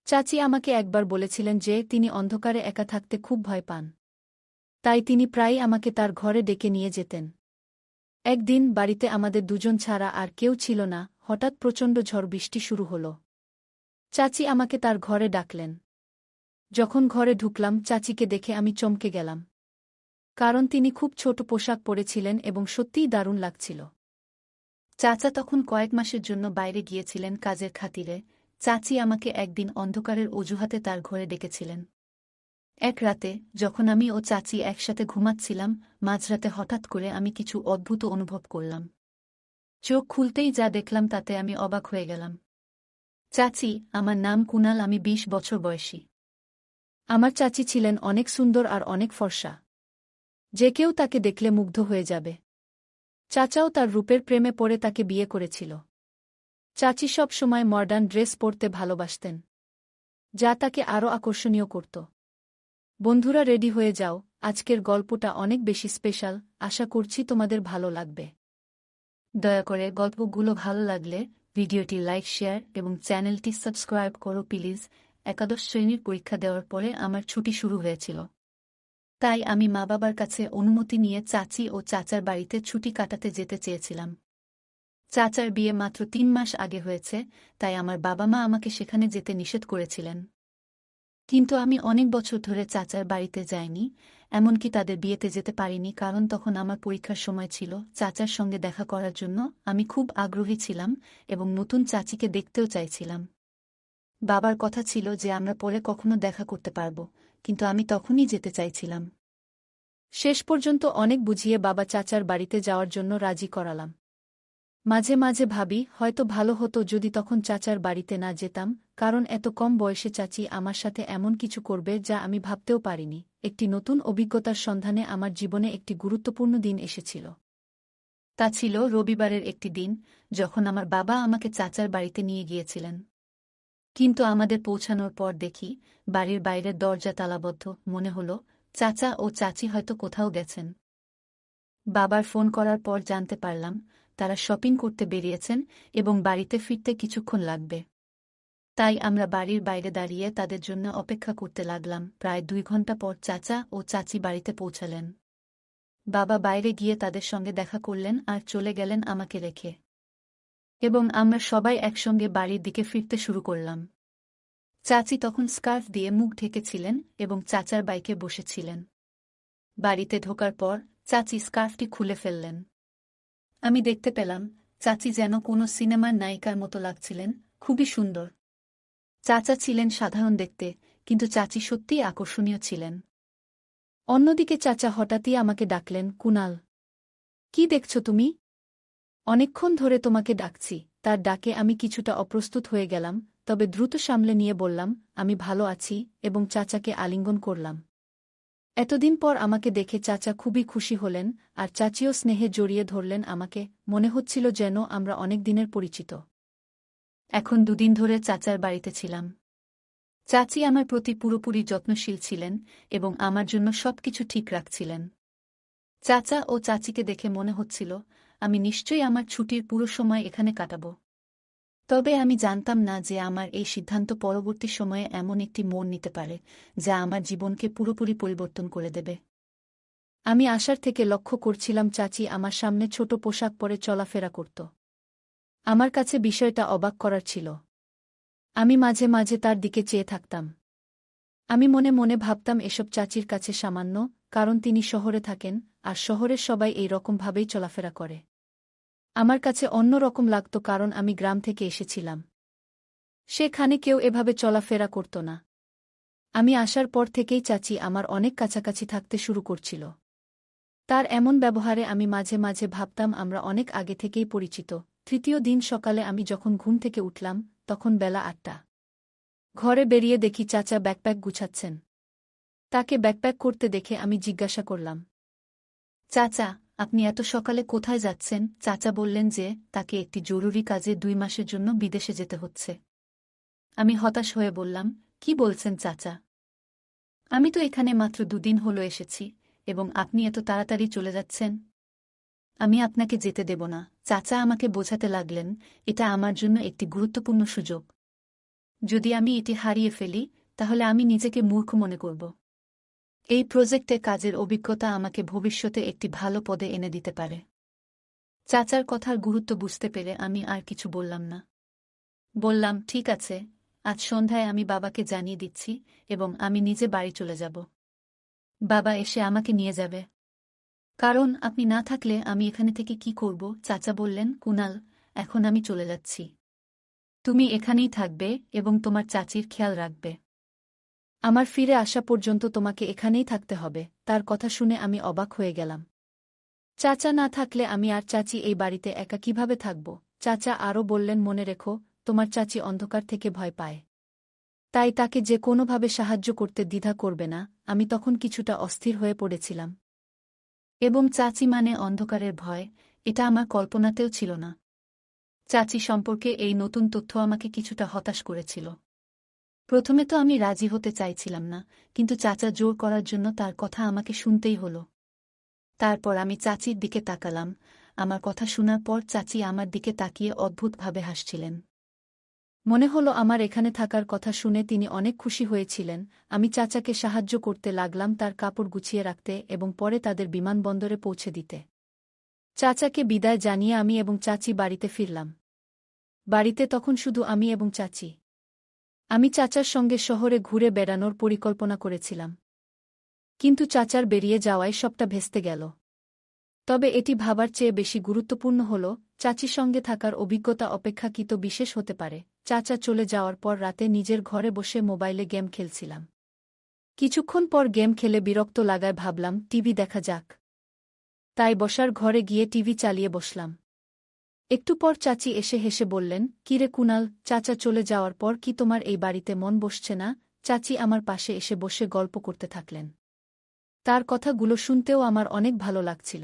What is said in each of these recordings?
চাচি আমাকে একবার বলেছিলেন যে তিনি অন্ধকারে একা থাকতে খুব ভয় পান। তাই তিনি প্রায়ই আমাকে তার ঘরে ডেকে নিয়ে যেতেন। একদিন বাড়িতে আমাদের দুজন ছাড়া আর কেউ ছিল না, হঠাৎ প্রচণ্ড ঝড় বৃষ্টি শুরু হল। চাচি আমাকে তার ঘরে ডাকলেন। যখন ঘরে ঢুকলাম চাচিকে দেখে আমি চমকে গেলাম। কারণ তিনি খুব ছোট পোশাক পরেছিলেন এবং সত্যিই দারুণ লাগছিল। চাচা তখন কয়েক মাসের জন্য বাইরে গিয়েছিলেন কাজের খাতিরে। চাচি আমাকে একদিন অন্ধকারের অজুহাতে তার ঘরে ডেকেছিলেন। এক রাতে যখন আমি ও চাচি একসাথে ঘুমাচ্ছিলাম, মাঝরাতে হঠাৎ করে আমি কিছু অদ্ভুত অনুভব করলাম। চোখ খুলতেই যা দেখলাম তাতে আমি অবাক হয়ে গেলাম। চাচি, আমার নাম কুনাল, আমি ২০ বছর বয়সী। আমার চাচি ছিলেন অনেক সুন্দর আর অনেক ফর্সা। যে কেউ তাকে দেখলে মুগ্ধ হয়ে যাবে। চাচাও তার রূপের প্রেমে পড়ে তাকে বিয়ে করেছিল। চাচি সব সময় মডার্ন ড্রেস পরতে ভালোবাসতেন, যা তাকে আরও আকর্ষণীয় করত। বন্ধুরা, রেডি হয়ে যাও, আজকের গল্পটা অনেক বেশি স্পেশাল। আশা করছি তোমাদের ভালো লাগবে। দয়া করে গল্পগুলো ভালো লাগলে ভিডিওটি লাইক, শেয়ার এবং চ্যানেলটি সাবস্ক্রাইব করো প্লিজ। একাদশ শ্রেণীর পরীক্ষা দেওয়ার পরে আমার ছুটি শুরু হয়েছিল। তাই আমি মা বাবার কাছে অনুমতি নিয়ে চাচি ও চাচার বাড়িতে ছুটি কাটাতে যেতে চেয়েছিলাম। চাচার বিয়ে মাত্র ৩ মাস আগে হয়েছে, তাই আমার বাবা মা আমাকে সেখানে যেতে নিষেধ করেছিলেন। কিন্তু আমি অনেক বছর ধরে চাচার বাড়িতে যাইনি, এমনকি তাদের বিয়েতে যেতে পারিনি, কারণ তখন আমার পরীক্ষার সময় ছিল। চাচার সঙ্গে দেখা করার জন্য আমি খুব আগ্রহী ছিলাম এবং নতুন চাচিকে দেখতেও চাইছিলাম। বাবার কথা ছিল যে আমরা পরে কখনো দেখা করতে পারব, কিন্তু আমি তখনই যেতে চাইছিলাম। শেষ পর্যন্ত অনেক বুঝিয়ে বাবা চাচার বাড়িতে যাওয়ার জন্য রাজি করালাম। মাঝে মাঝে ভাবি হয়তো ভালো হতো যদি তখন চাচার বাড়িতে না যেতাম, কারণ এত কম বয়সে চাচি আমার সাথে এমন কিছু করবে যা আমি ভাবতেও পারিনি। একটি নতুন অভিজ্ঞতার সন্ধানে আমার জীবনে একটি গুরুত্বপূর্ণ দিন এসেছিল। তা ছিল রবিবারের একটি দিন, যখন আমার বাবা আমাকে চাচার বাড়িতে নিয়ে গিয়েছিলেন। কিন্তু আমাদের পৌঁছানোর পর দেখি বাড়ির বাইরের দরজা তালাবদ্ধ। মনে হলো চাচা ও চাচি হয়তো কোথাও গেছেন। বাবার ফোন করার পর জানতে পারলাম তারা শপিং করতে বেরিয়েছেন এবং বাড়িতে ফিরতে কিছুক্ষণ লাগবে। তাই আমরা বাড়ির বাইরে দাঁড়িয়ে তাদের জন্য অপেক্ষা করতে লাগলাম। প্রায় ২ ঘন্টা পর চাচা ও চাচি বাড়িতে পৌঁছালেন। বাবা বাইরে গিয়ে তাদের সঙ্গে দেখা করলেন আর চলে গেলেন আমাকে রেখে, এবং আমরা সবাই একসঙ্গে বাড়ির দিকে ফিরতে শুরু করলাম। চাচি তখন স্কার্ফ দিয়ে মুখ ঢেকেছিলেন এবং চাচার বাইকে বসেছিলেন। বাড়িতে ঢোকার পর চাচি স্কার্ফটি খুলে ফেললেন। আমি দেখতে পেলাম চাচি যেন কোনো সিনেমার নায়িকার মতো লাগছিলেন, খুবই সুন্দর। চাচা ছিলেন সাধারণ দেখতে, কিন্তু চাচি সত্যিই আকর্ষণীয় ছিলেন। অন্যদিকে চাচা হঠাৎই আমাকে ডাকলেন, কুনাল, কি দেখছ তুমি? অনেকক্ষণ ধরে তোমাকে ডাকছি। তার ডাকে আমি কিছুটা অপ্রস্তুত হয়ে গেলাম, তবে দ্রুত সামলে নিয়ে বললাম, আমি ভালো আছি, এবং চাচাকে আলিঙ্গন করলাম। এতদিন পর আমাকে দেখে চাচা খুবই খুশি হলেন, আর চাচিও স্নেহে জড়িয়ে ধরলেন আমাকে। মনে হচ্ছিল যেন আমরা অনেক দিনের পরিচিত। এখন ২ দিন ধরে চাচার বাড়িতে ছিলাম। চাচি আমার প্রতি পুরোপুরি যত্নশীল ছিলেন এবং আমার জন্য সবকিছু ঠিক রাখছিলেন। চাচা ও চাচিকে দেখে মনে হচ্ছিল আমি নিশ্চয়ই আমার ছুটির পুরো সময় এখানে কাটাব। তবে আমি জানতাম না যে আমার এই সিদ্ধান্ত পরবর্তী সময়ে এমন একটি মোড় নিতে পারে যা আমার জীবনকে পুরোপুরি পরিবর্তন করে দেবে। আমি আসার থেকে লক্ষ্য করছিলাম চাচি আমার সামনে ছোট পোশাক পরে চলাফেরা করত। আমার কাছে বিষয়টা অবাক করার ছিল। আমি মাঝে মাঝে তার দিকে চেয়ে থাকতাম। আমি মনে মনে ভাবতাম এসব চাচির কাছে সামান্য, কারণ তিনি শহরে থাকেন, আর শহরের সবাই এই রকমভাবেই চলাফেরা করে। আমার কাছে অন্য রকম লাগত, কারণ আমি গ্রাম থেকে এসেছিলাম। সেখানে কেউ এভাবে চলাফেরা করত না। আমি আসার পর থেকেই চাচি আমার অনেক কাছাকাছি থাকতে শুরু করছিল। তার এমন ব্যবহারে আমি মাঝে মাঝে ভাবতাম আমরা অনেক আগে থেকেই পরিচিত। তৃতীয় দিন সকালে আমি যখন ঘুম থেকে উঠলাম, তখন বেলা ৮টা। ঘরে বেরিয়ে দেখি চাচা ব্যাকপ্যাক গুছাচ্ছেন। তাকে ব্যাকপ্যাক করতে দেখে আমি জিজ্ঞাসা করলাম, চাচা, আপনি এত সকালে কোথায় যাচ্ছেন? চাচা বললেন যে তাকে একটি জরুরি কাজে ২ মাসের জন্য বিদেশে যেতে হচ্ছে। আমি হতাশ হয়ে বললাম, কি বলছেন চাচা? আমি তো এখানে মাত্র ২ দিন হলো এসেছি, এবং আপনি এত তাড়াতাড়ি চলে যাচ্ছেন। আমি আপনাকে যেতে দেব না। চাচা আমাকে বোঝাতে লাগলেন এটা আমার জন্য একটি গুরুত্বপূর্ণ সুযোগ। যদি আমি এটি হারিয়ে ফেলি তাহলে আমি নিজেকে মূর্খ মনে করব। এই প্রজেক্টে কাজের অভিজ্ঞতা আমাকে ভবিষ্যতে একটি ভালো পদে এনে দিতে পারে। চাচার কথার গুরুত্ব বুঝতে পেরে আমি আর কিছু বললাম না। বললাম, ঠিক আছে, আজ সন্ধ্যায় আমি বাবাকে জানিয়ে দিচ্ছি এবং আমি নিজে বাড়ি চলে যাব। বাবা এসে আমাকে নিয়ে যাবে। কারণ আপনি না থাকলে আমি এখানে থেকে কি করব? চাচা বললেন, কুনাল, এখন আমি চলে যাচ্ছি। তুমি এখানেই থাকবে এবং তোমার চাচির খেয়াল রাখবে। আমার ফিরে আসা পর্যন্ত তোমাকে এখানেই থাকতে হবে। তার কথা শুনে আমি অবাক হয়ে গেলাম। চাচা না থাকলে আমি আর চাচি এই বাড়িতে একা কিভাবে থাকব? চাচা আরও বললেন, মনে রেখো, তোমার চাচি অন্ধকার থেকে ভয় পায়। তাই তাকে যে কোনোভাবে সাহায্য করতে দ্বিধা করবে না। আমি তখন কিছুটা অস্থির হয়ে পড়েছিলাম। এবং চাচি মানে অন্ধকারের ভয়, এটা আমার কল্পনাতেও ছিল না। চাচি সম্পর্কে এই নতুন তথ্য আমাকে কিছুটা হতাশ করেছিল। প্রথমে তো আমি রাজি হতে চাইছিলাম না, কিন্তু চাচা জোর করার জন্য তার কথা আমাকে শুনতেই হলো। তারপর আমি চাচির দিকে তাকালাম। আমার কথা শোনার পর চাচি আমার দিকে তাকিয়ে অদ্ভুতভাবে হাসছিলেন। মনে হলো আমার এখানে থাকার কথা শুনে তিনি অনেক খুশি হয়েছিলেন। আমি চাচাকে সাহায্য করতে লাগলাম তার কাপড় গুছিয়ে রাখতে এবং পরে তাদের বিমানবন্দরে পৌঁছে দিতে। চাচাকে বিদায় জানিয়ে আমি এবং চাচি বাড়িতে ফিরলাম। বাড়িতে তখন শুধু আমি এবং চাচি। আমি চাচার সঙ্গে শহরে ঘুরে বেড়ানোর পরিকল্পনা করেছিলাম, কিন্তু চাচার বেরিয়ে যাওয়ায় সবটা ভেস্তে গেল। তবে এটি ভাবার চেয়ে বেশি গুরুত্বপূর্ণ হল, চাচির সঙ্গে থাকার অভিজ্ঞতা অপেক্ষাকৃত বিশেষ হতে পারে। চাচা চলে যাওয়ার পর রাতে নিজের ঘরে বসে মোবাইলে গেম খেলছিলাম। কিছুক্ষণ পর গেম খেলে বিরক্ত লাগায় ভাবলাম টিভি দেখা যাক। তাই বসার ঘরে গিয়ে টিভি চালিয়ে বসলাম। একটু পর চাচি এসে হেসে বললেন, কিরে কুনাল, চাচা চলে যাওয়ার পর কি তোমার এই বাড়িতে মন বসছে না? চাচি আমার পাশে এসে বসে গল্প করতে থাকলেন। তার কথাগুলো শুনতেও আমার অনেক ভালো লাগছিল।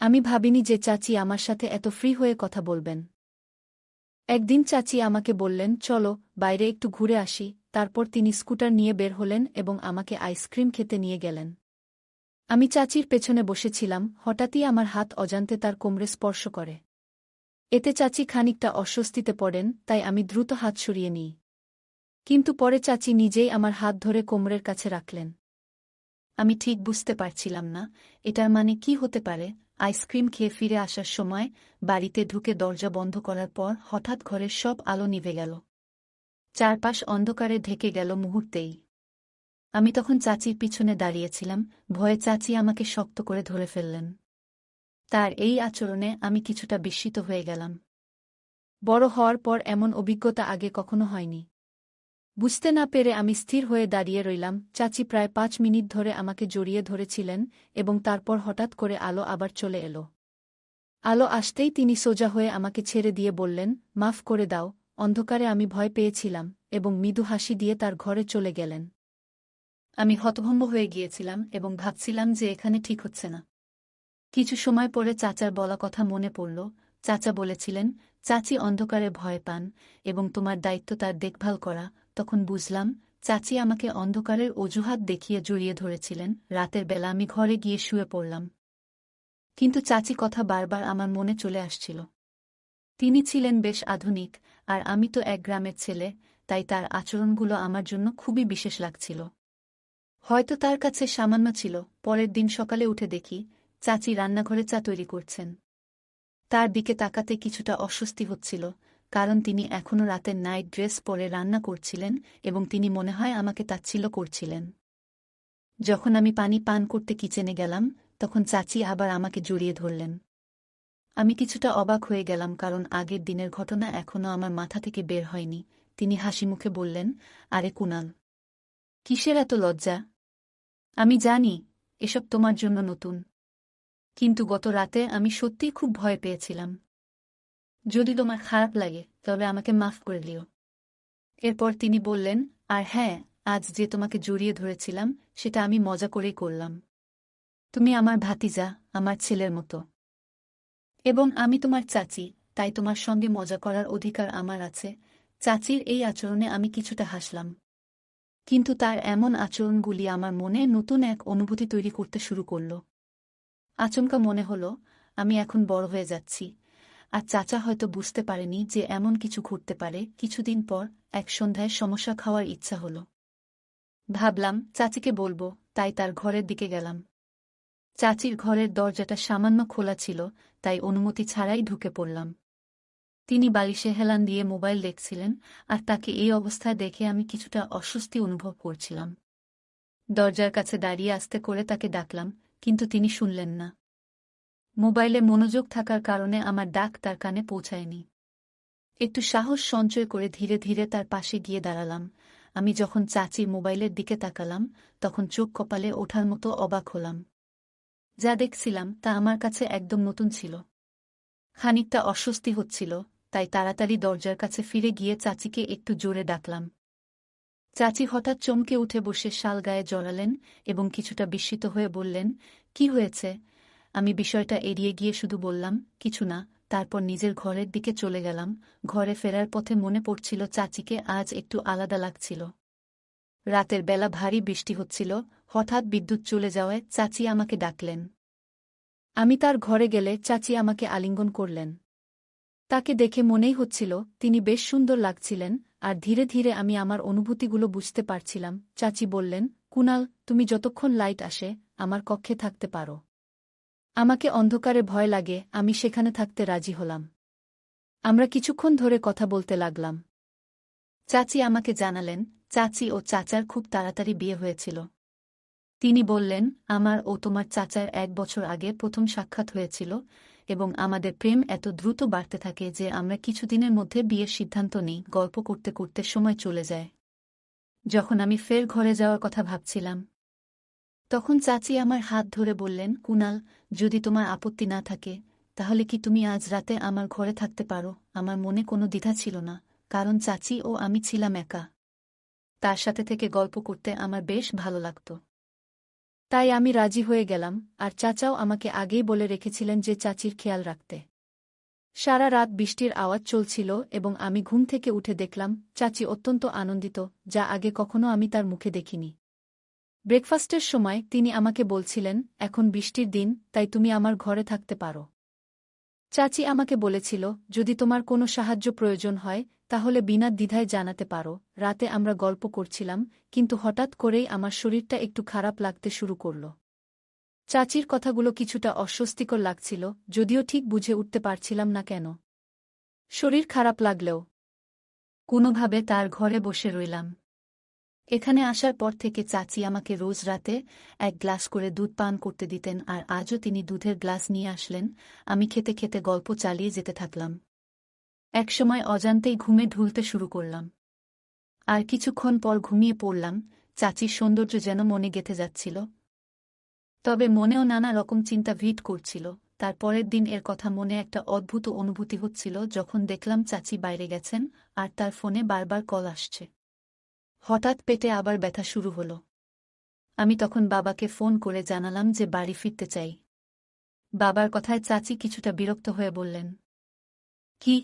আমি ভাবিনি যে চাচি আমার সাথে এত ফ্রি হয়ে কথা বলবেন। একদিন চাচি আমাকে বললেন, চলো বাইরে একটু ঘুরে আসি। তারপর তিনি স্কুটার নিয়ে বের হলেন এবং আমাকে আইসক্রিম খেতে নিয়ে গেলেন। আমি চাচির পেছনে বসেছিলাম, হঠাৎই আমার হাত অজান্তে তার কোমরে স্পর্শ করে। এতে চাচি খানিকটা অস্বস্তিতে পড়েন, তাই আমি দ্রুত হাত সরিয়ে নিই। কিন্তু পরে চাচি নিজেই আমার হাত ধরে কোমরের কাছে রাখলেন। আমি ঠিক বুঝতে পারছিলাম না এটার মানে কি হতে পারে। আইসক্রিম খেয়ে ফিরে আসার সময় বাড়িতে ঢুকে দরজা বন্ধ করার পর হঠাৎ ঘরের সব আলো নিভে গেল। চারপাশ অন্ধকারে ঢেকে গেল মুহূর্তেই। আমি তখন চাচির পিছনে দাঁড়িয়েছিলাম, ভয়ে চাচি আমাকে শক্ত করে ধরে ফেললেন। তার এই আচরণে আমি কিছুটা বিস্মিত হয়ে গেলাম। বড় হওয়ার পর এমন অভিজ্ঞতা আগে কখনো হয়নি। বুঝতে না পেরে আমি স্থির হয়ে দাঁড়িয়ে রইলাম। চাচি প্রায় 5 মিনিট ধরে আমাকে জড়িয়ে ধরেছিলেন এবং তারপর হঠাৎ করে আলো আবার চলে এলো। আলো আসতেই তিনি সোজা হয়ে আমাকে ছেড়ে দিয়ে বললেন, মাফ করে দাও, অন্ধকারে আমি ভয় পেয়েছিলাম, এবং মৃদু হাসি দিয়ে তার ঘরে চলে গেলেন। আমি হতভম্ব হয়ে গিয়েছিলাম এবং ভাবছিলাম যে এখানে ঠিক হচ্ছে না। কিছু সময় পরে চাচার বলা কথা মনে পড়ল। চাচা বলেছিলেন, চাচি অন্ধকারে ভয় পান এবং তোমার দায়িত্ব তার দেখভাল করা। তখন বুঝলাম, চাচি আমাকে অন্ধকারের অজুহাত দেখিয়ে জড়িয়ে ধরেছিলেন। রাতের বেলা আমি ঘরে গিয়ে শুয়ে পড়লাম, কিন্তু চাচি কথা বারবার আমার মনে চলে আসছিল। তিনি ছিলেন বেশ আধুনিক, আর আমি তো এক গ্রামের ছেলে, তাই তার আচরণগুলো আমার জন্য খুবই বিশেষ লাগছিল। হয়তো তার কাছে সামান্য ছিল। পরের দিন সকালে উঠে দেখি চাচি রান্নাঘরে চা তৈরি করছেন। তার দিকে তাকাতে কিছুটা অস্বস্তি হচ্ছিল, কারণ তিনি এখনও রাতের নাইট ড্রেস পরে রান্না করছিলেন এবং তিনি মনে হয় আমাকে তাচ্ছিল্য করছিলেন। যখন আমি পানি পান করতে কিচেনে গেলাম, তখন চাচি আবার আমাকে জড়িয়ে ধরলেন। আমি কিছুটা অবাক হয়ে গেলাম, কারণ আগের দিনের ঘটনা এখনও আমার মাথা থেকে বের হয়নি। তিনি হাসিমুখে বললেন, আরে কুনাল, কিসের এত লজ্জা? আমি জানি এসব তোমার জন্য নতুন, কিন্তু গত রাতে আমি সত্যিই খুব ভয় পেয়েছিলাম। যদি তোমার খারাপ লাগে তবে আমাকে মাফ করে দিও। এরপর তিনি বললেন, আর হ্যাঁ, আজ যে তোমাকে জড়িয়ে ধরেছিলাম সেটা আমি মজা করেই করলাম। তুমি আমার ভাতিজা, আমার ছেলের মতো, এবং আমি তোমার চাচি, তাই তোমার সঙ্গে মজা করার অধিকার আমার আছে। চাচির এই আচরণে আমি কিছুটা হাসলাম, কিন্তু তার এমন আচরণগুলি আমার মনে নতুন এক অনুভূতি তৈরি করতে শুরু করল। আচমকা মনে হলো আমি এখন বড় হয়ে যাচ্ছি, আর চাচা হয়তো বুঝতে পারেনি যে এমন কিছু ঘটতে পারে। কিছুদিন পর এক সন্ধ্যায় সমস্যা খাওয়ার ইচ্ছা হলো। ভাবলাম চাচিকে বলবো, তাই তার ঘরের দিকে গেলাম। চাচির ঘরের দরজাটা সামান্য খোলা ছিল, তাই অনুমতি ছাড়াই ঢুকে পড়লাম। তিনি বালিশে হেলান দিয়ে মোবাইল দেখছিলেন, আর তাকে এই অবস্থায় দেখে আমি কিছুটা অস্বস্তি অনুভব করছিলাম। দরজার কাছে দাঁড়িয়ে আস্তে করে তাকে ডাকলাম, কিন্তু তিনি শুনলেন না। মোবাইলে মনোযোগ থাকার কারণে আমার ডাক তার কানে পৌঁছায়নি। একটু সাহস সঞ্চয় করে ধীরে ধীরে তার পাশে গিয়ে দাঁড়ালাম। আমি যখন চাচির মোবাইলের দিকে তাকালাম, তখন চোখ কপালে ওঠার মতো অবাক হলাম। যা দেখছিলাম তা আমার কাছে একদম নতুন ছিল। খানিকটা অস্বস্তি হচ্ছিল, তাই তাড়াতাড়ি দরজার কাছে ফিরে গিয়ে চাচিকে একটু জোরে ডাকলাম। চাচি হঠাৎ চমকে উঠে বসে শাল গায়ে জড়ালেন এবং কিছুটা বিস্মিত হয়ে বললেন, কি হয়েছে? আমি বিষয়টা এড়িয়ে গিয়ে শুধু বললাম, কিছু না। তারপর নিজের ঘরের দিকে চলে গেলাম। ঘরে ফেরার পথে মনে পড়ছিল চাচিকে আজ একটু আলাদা লাগছিল। রাতের বেলা ভারী বৃষ্টি হচ্ছিল, হঠাৎ বিদ্যুৎ চলে যাওয়ায় চাচি আমাকে ডাকলেন। আমি তার ঘরে গেলে চাচি আমাকে আলিঙ্গন করলেন। তাকে দেখে মনেই হচ্ছিল তিনি বেশ সুন্দর লাগছিলেন, আর ধীরে ধীরে আমি আমার অনুভূতিগুলো বুঝতে পারছিলাম। চাচি বললেন, কুনাল, তুমি যতক্ষণ লাইট আসে আমার কক্ষে থাকতে পারো। আমাকে অন্ধকারে ভয় লাগে, আমি সেখানে থাকতে রাজি হলাম। আমরা কিছুক্ষণ ধরে কথা বলতে লাগলাম। চাচি আমাকে জানালেন, চাচি ও চাচার খুব তাড়াতাড়ি বিয়ে হয়েছিল। তিনি বললেন, আমার ও তোমার চাচার 1 বছর আগে প্রথম সাক্ষাৎ হয়েছিল, এবং আমাদের প্রেম এত দ্রুত বাড়তে থাকে যে আমরা কিছুদিনের মধ্যে বিয়ের সিদ্ধান্ত নিই। গল্প করতে করতে সময় চলে যায়। যখন আমি ফের ঘরে যাওয়ার কথা ভাবছিলাম, তখন চাচি আমার হাত ধরে বললেন, কুনাল, যদি তোমার আপত্তি না থাকে, তাহলে কি তুমি আজ রাতে আমার ঘরে থাকতে পারো? আমার মনে কোনো দ্বিধা ছিল না, কারণ চাচি ও আমি ছিলাম একা। তার সাথে থেকে গল্প করতে আমার বেশ ভালো লাগত। তাই আমি রাজি হয়ে গেলাম, আর চাচাও আমাকে আগেই বলে রেখেছিলেন যে চাচির খেয়াল রাখতে। সারা রাত বৃষ্টির আওয়াজ চলছিল এবং আমি ঘুম থেকে উঠে দেখলাম চাচি অত্যন্ত আনন্দিত, যা আগে কখনো আমি তার মুখে দেখিনি। ব্রেকফাস্টের সময় তিনি আমাকে বলছিলেন, এখন বৃষ্টির দিন, তাই তুমি আমার ঘরে থাকতে পারো। চাচি আমাকে বলেছিল, যদি তোমার কোনো সাহায্য প্রয়োজন হয় তাহলে বিনা দ্বিধায় জানাতে পারো। রাতে আমরা গল্প করছিলাম, কিন্তু হঠাৎ করেই আমার শরীরটা একটু খারাপ লাগতে শুরু করল। চাচির কথাগুলো কিছুটা অস্বস্তিকর লাগছিল, যদিও ঠিক বুঝে উঠতে পারছিলাম না কেন। শরীর খারাপ লাগলেও কোনোভাবে তার ঘরে বসে রইলাম। এখানে আসার পর থেকে চাচি আমাকে রোজ রাতে 1 গ্লাস করে দুধ পান করতে দিতেন, আর আজও তিনি দুধের গ্লাস নিয়ে আসলেন। আমি খেতে খেতে গল্প চালিয়ে যেতে থাকলাম। একসময় অজান্তেই ঘুমে ঢুলতে শুরু করলাম। আর কিছুক্ষণ পর ঘুমিয়ে পড়লাম। চাচির সৌন্দর্য যেন মনে গেঁথে যাচ্ছিল, তবে মনেও নানা রকম চিন্তা ভিড় করছিল। তার পরের দিন এর কথা মনে একটা অদ্ভুত অনুভূতি হচ্ছিল যখন দেখলাম চাচি বাইরে গেছেন, আর তার ফোনে বারবার কল আসছে। হঠাৎ পেটে আবার ব্যথা শুরু হলো। আমি তখন বাবাকে ফোন করে জানালাম যে বাড়ি ফিরতে চাই। বাবার কথায় চাচি কিছুটা বিরক্ত হয়ে বললেন, কি,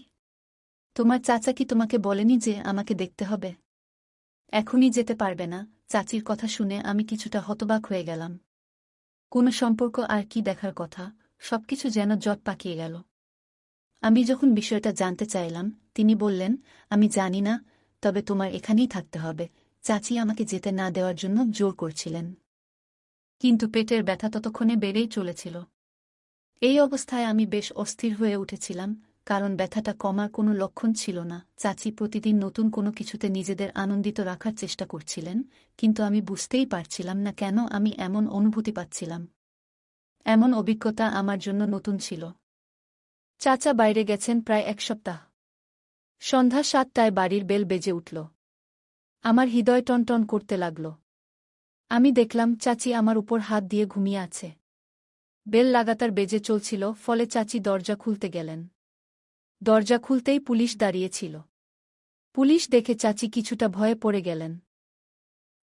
তোমার চাচা কি তোমাকে বলেনি যে আমাকে দেখতে হবে? এখনই যেতে পারবে না? চাচির কথা শুনে আমি কিছুটা হতবাক হয়ে গেলাম। কোনো সম্পর্ক আর কি দেখার কথা, সবকিছু যেন জট পাকিয়ে গেল। আমি যখন বিষয়টা জানতে চাইলাম, তিনি বললেন, আমি জানি না, তবে তোমার এখানেই থাকতে হবে। চাচি আমাকে যেতে না দেওয়ার জন্য জোর করছিলেন, কিন্তু পেটের ব্যথা ততক্ষণে বেড়েই চলেছিল। এই অবস্থায় আমি বেশ অস্থির হয়ে উঠেছিলাম, কারণ ব্যথাটা কমার কোনো লক্ষণ ছিল না। চাচি প্রতিদিন নতুন কোনো কিছুতে নিজেদের আনন্দিত রাখার চেষ্টা করছিলেন, কিন্তু আমি বুঝতেই পারছিলাম না কেন আমি এমন অনুভূতি পাচ্ছিলাম। এমন অভিজ্ঞতা আমার জন্য নতুন ছিল। চাচা বাইরে গেছেন প্রায় 1 সপ্তাহ। সন্ধ্যা 7টায় বাড়ির বেল বেজে উঠল। আমার হৃদয় টনটন করতে লাগল। আমি দেখলাম চাচি আমার উপর হাত দিয়ে ঘুমিয়ে আছে। বেল লাগাতার বেজে চলছিল, ফলে চাচি দরজা খুলতে গেলেন। দরজা খুলতেই পুলিশ দাঁড়িয়েছিল। পুলিশ দেখে চাচি কিছুটা ভয়ে পড়ে গেলেন।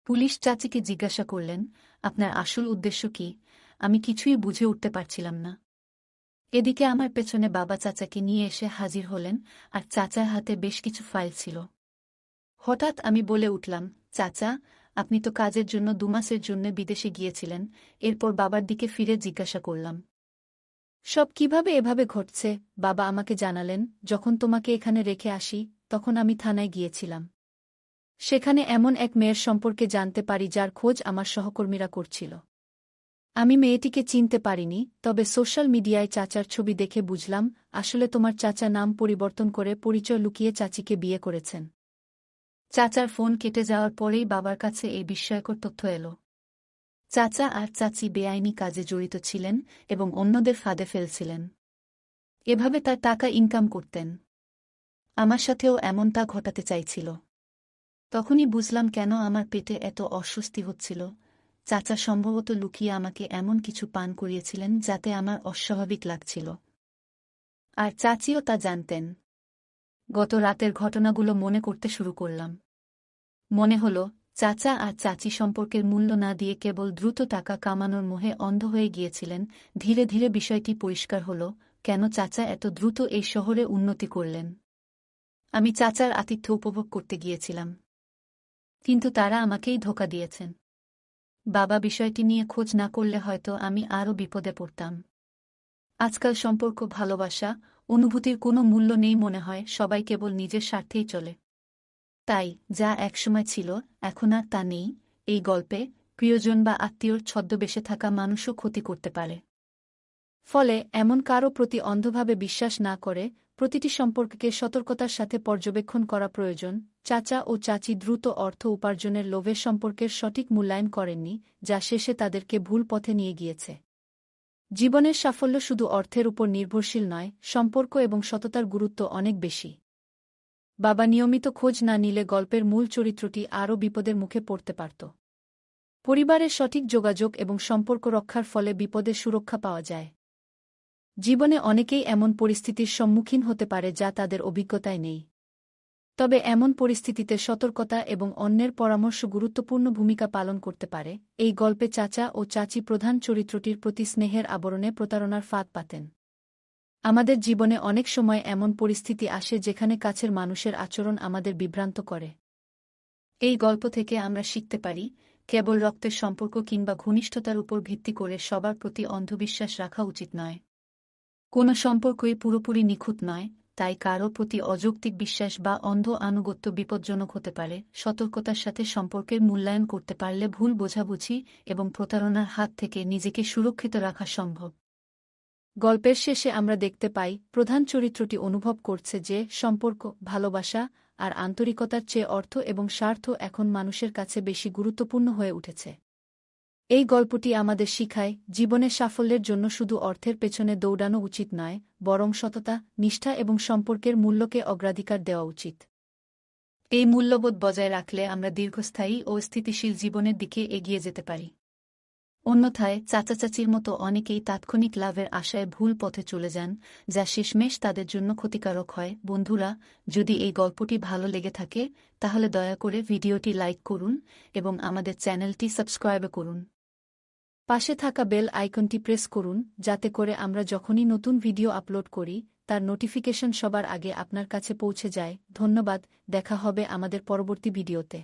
পুলিশ চাচিকে জিজ্ঞাসা করলেন, আপনার আসল উদ্দেশ্য কি? আমি কিছুই বুঝে উঠতে পারছিলাম না। এদিকে আমার পেছনে বাবা চাচাকে নিয়ে এসে হাজির হলেন, আর চাচার হাতে বেশ কিছু ফাইল ছিল। হঠাৎ আমি বলে উঠলাম, চাচা, আপনি তো কাজের জন্য 2 মাসের জন্য বিদেশে গিয়েছিলেন। এরপর বাবার দিকে ফিরে জিজ্ঞাসা করলাম, সব কিভাবে এভাবে ঘটছে বাবা আমাকে জানালেন, যখন তোমাকে এখানে রেখে আসি তখন আমি থানায় গিয়েছিলাম। সেখানে এমন এক মেয়ের সম্পর্কে জানতে পারি যার খোঁজ আমার সহকর্মীরা করছিল। আমি মেয়েটিকে চিনতে পারিনি, তবে সোশ্যাল মিডিয়ায় চাচার ছবি দেখে বুঝলাম আসলে তোমার চাচা নাম পরিবর্তন করে পরিচয় লুকিয়ে চাচিকে বিয়ে করেছেন। চাচার ফোন কেটে যাওয়ার পরেই বাবার কাছে এই বিস্ময়কর তথ্য এলো। চাচা আর চাচি বেআইনি কাজে জড়িত ছিলেন এবং অন্যদের ফাঁদে ফেলছিলেন। এভাবে তার টাকা ইনকাম করতেন। আমার সাথেও এমনটা ঘটাতে চাইছিল। তখনই বুঝলাম কেন আমার পেটে এত অস্বস্তি হচ্ছিল। চাচা সম্ভবত লুকিয়ে আমাকে এমন কিছু পান করিয়েছিলেন যাতে আমার অস্বাভাবিক লাগছিল। আর চাচিও তা জানতেন। গত রাতের ঘটনাগুলো মনে করতে শুরু করলাম। মনে হল চাচা আর চাচি সম্পর্কের মূল্য না দিয়ে কেবল দ্রুত টাকা কামানোর মোহে অন্ধ হয়ে গিয়েছিলেন। ধীরে ধীরে বিষয়টি পরিষ্কার হল, কেন চাচা এত দ্রুত এই শহরে উন্নতি করলেন। আমি চাচার আতিথ্য উপভোগ করতে গিয়েছিলাম, কিন্তু তারা আমাকেই ধোঁকা দিয়েছেন। বাবা বিষয়টি নিয়ে খোঁজ না করলে হয়তো আমি আরও বিপদে পড়তাম। আজকাল সম্পর্ক, ভালোবাসা, অনুভূতির কোনো মূল্য নেই মনে হয়, সবাই কেবল নিজের স্বার্থেই চলে। তাই যা একসময় ছিল এখন আর তা নেই। এই গল্পে প্রিয়জন বা আত্মীয়র ছদ্মবেশে থাকা মানুষও ক্ষতি করতে পারে। ফলে এমন কারও প্রতি অন্ধভাবে বিশ্বাস না করে প্রতিটি সম্পর্ককে সতর্কতার সাথে পর্যবেক্ষণ করা প্রয়োজন। চাচা ও চাচি দ্রুত অর্থ উপার্জনের লোভে সম্পর্কের সঠিক মূল্যায়ন করেননি, যা শেষে তাদেরকে ভুল পথে নিয়ে গিয়েছে। জীবনের সাফল্য শুধু অর্থের উপর নির্ভরশীল নয়, সম্পর্ক এবং সততার গুরুত্ব অনেক বেশি। বাবা নিয়মিত খোঁজ না নিলে গল্পের মূল চরিত্রটি আরও বিপদের মুখে পড়তে পারত। পরিবারের সঠিক যোগাযোগ এবং সম্পর্ক রক্ষার ফলে বিপদের সুরক্ষা পাওয়া যায়। জীবনে অনেকেই এমন পরিস্থিতির সম্মুখীন হতে পারে যা তাদের অভিজ্ঞতায় নেই। তবে এমন পরিস্থিতিতে সতর্কতা এবং অন্যের পরামর্শ গুরুত্বপূর্ণ ভূমিকা পালন করতে পারে। এই গল্পে চাচা ও চাচি প্রধান চরিত্রটির প্রতি স্নেহের আবরণে প্রতারণার ফাঁদ পাতেন। আমাদের জীবনে অনেক সময় এমন পরিস্থিতি আসে যেখানে কাছের মানুষের আচরণ আমাদের বিভ্রান্ত করে। এই গল্প থেকে আমরা শিখতে পারি, কেবল রক্তের সম্পর্ক কিংবা ঘনিষ্ঠতার উপর ভিত্তি করে সবার প্রতি অন্ধবিশ্বাস রাখা উচিত নয়। কোনো সম্পর্কই পুরোপুরি নিখুঁত নয়, তাই কারও প্রতি অযৌক্তিক বিশ্বাস বা অন্ধ আনুগত্য বিপজ্জনক হতে পারে। সতর্কতার সাথে সম্পর্কের মূল্যায়ন করতে পারলে ভুল বোঝাবুঝি এবং প্রতারণার হাত থেকে নিজেকে সুরক্ষিত রাখা সম্ভব। গল্পের শেষে আমরা দেখতে পাই প্রধান চরিত্রটি অনুভব করছে যে সম্পর্ক, ভালোবাসা আর আন্তরিকতার চেয়ে অর্থ এবং স্বার্থ এখন মানুষের কাছে বেশি গুরুত্বপূর্ণ হয়ে উঠেছে। এই গল্পটি আমাদের শিখায়, জীবনের সাফল্যের জন্য শুধু অর্থের পেছনে দৌড়ানো উচিত নয়, বরং সততা, নিষ্ঠা এবং সম্পর্কের মূল্যকে অগ্রাধিকার দেওয়া উচিত। এই মূল্যবোধ বজায় রাখলে আমরা দীর্ঘস্থায়ী ও স্থিতিশীল জীবনের দিকে এগিয়ে যেতে পারি। অন্যথায় চাচা চাচির মতো অনেকেই তাৎক্ষণিক লাভের আশায় ভুল পথে চলে যান, যা শেষমেশ তাদের জন্য ক্ষতিকারক হয়। বন্ধুরা, যদি এই গল্পটি ভালো লেগে থাকে তাহলে দয়া করে ভিডিওটি লাইক করুন এবং আমাদের চ্যানেলটি সাবস্ক্রাইব করুন। পাশে থাকা বেল আইকনটি প্রেস করুন যাতে করে আমরা যখনই নতুন ভিডিও আপলোড করি তার নোটিফিকেশন সবার আগে আপনার কাছে পৌঁছে যায়। ধন্যবাদ, দেখা হবে আমাদের পরবর্তী ভিডিওতে।